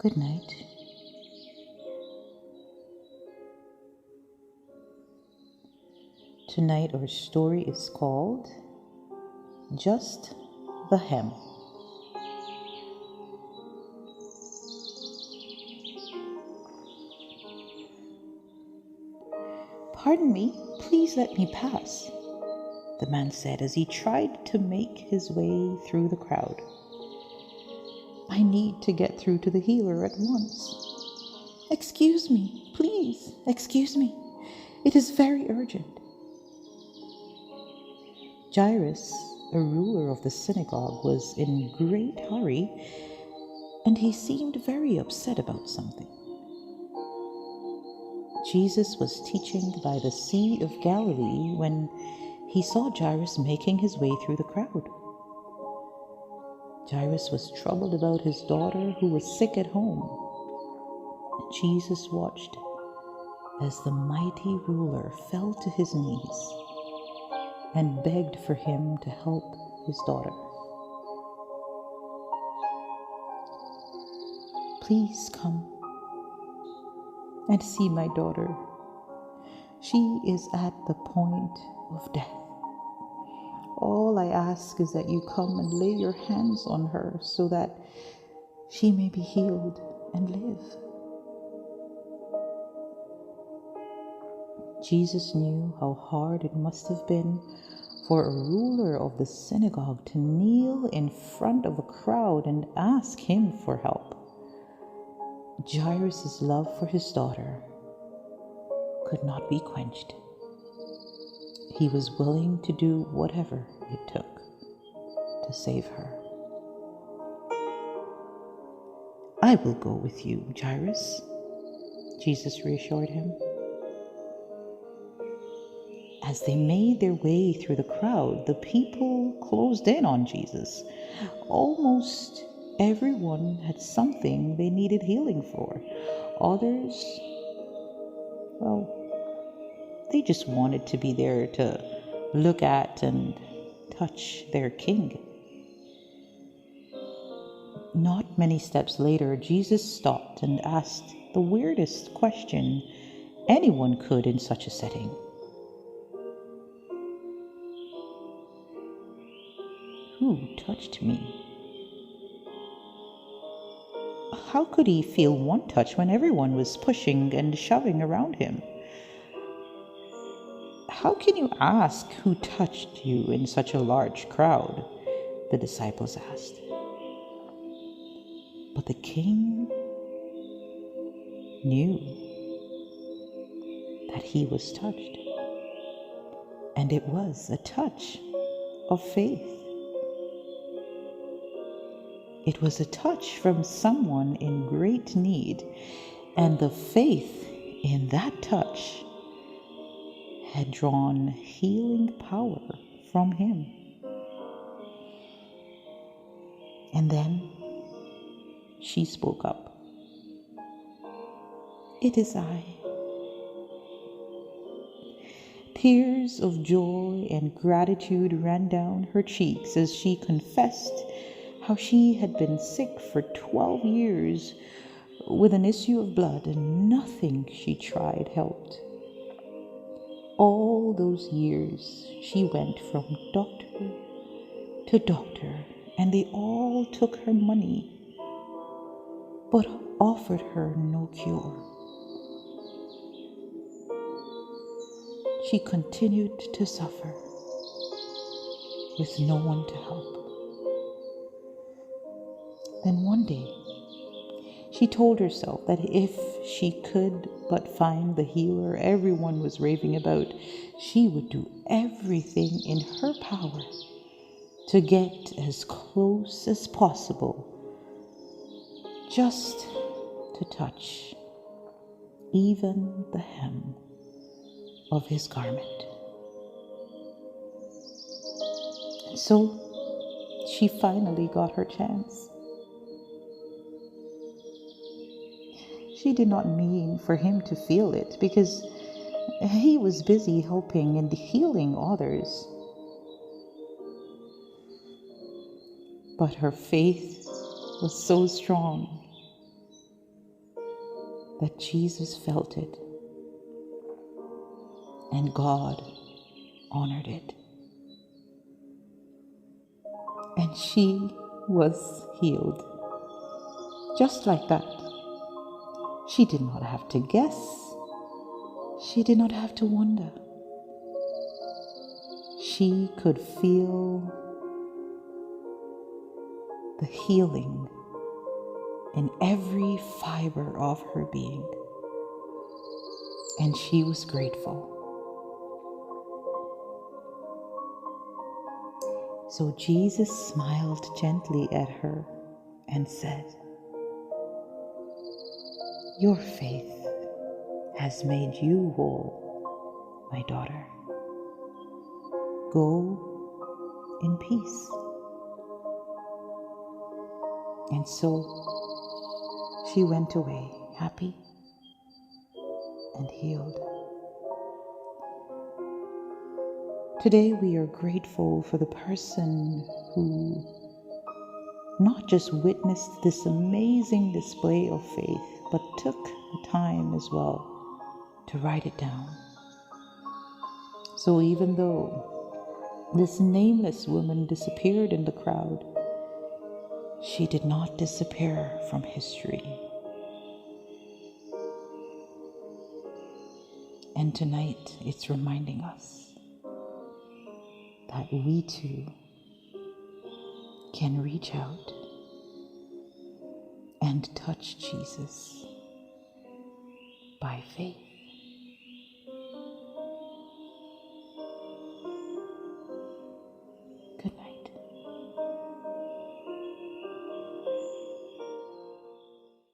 Good night. Tonight our story is called Just the Hem. "Pardon me, please let me pass," the man said as he tried to make his way through the crowd. "I need to get through to the healer at once." "Excuse me, please, excuse me. It is very urgent." Jairus, a ruler of the synagogue, was in great hurry, and he seemed very upset about something. Jesus was teaching by the Sea of Galilee when he saw Jairus making his way through the crowd. Jairus was troubled about his daughter who was sick at home. Jesus watched as the mighty ruler fell to his knees and begged for him to help his daughter. "Please come and see my daughter. She is at the point of death. All I ask is that you come and lay your hands on her so that she may be healed and live." Jesus knew how hard it must have been for a ruler of the synagogue to kneel in front of a crowd and ask him for help. Jairus' love for his daughter could not be quenched. He was willing to do whatever it took to save her. "I will go with you, Jairus," Jesus reassured him. As they made their way through the crowd, the people closed in on Jesus. Almost everyone had something they needed healing for. Others, well, they just wanted to be there to look at and touch their king. Not many steps later, Jesus stopped and asked the weirdest question anyone could in such a setting. "Who touched me?" How could he feel one touch when everyone was pushing and shoving around him? "How can you ask who touched you in such a large crowd?" the disciples asked. But the king knew that he was touched, and it was a touch of faith. It was a touch from someone in great need, and the faith in that touch had drawn healing power from him. And then she spoke up. "It is I." Tears of joy and gratitude ran down her cheeks as she confessed how she had been sick for 12 years with an issue of blood, and nothing she tried helped. All those years she went from doctor to doctor, and they all took her money, but offered her no cure. She continued to suffer with no one to help. Then one day, she told herself that if she could but find the healer everyone was raving about, she would do everything in her power to get as close as possible, just to touch even the hem of his garment. So she finally got her chance. She did not mean for him to feel it, because he was busy helping and healing others. But her faith was so strong that Jesus felt it and God honored it. And she was healed. Just like that. She did not have to guess. She did not have to wonder. She could feel the healing in every fiber of her being. And she was grateful. So Jesus smiled gently at her and said, "Your faith has made you whole, my daughter. Go in peace." And so she went away happy and healed. Today we are grateful for the person who not just witnessed this amazing display of faith, but took the time as well to write it down. So even though this nameless woman disappeared in the crowd, she did not disappear from history. And tonight it's reminding us that we too can reach out and touch Jesus by faith. Good night.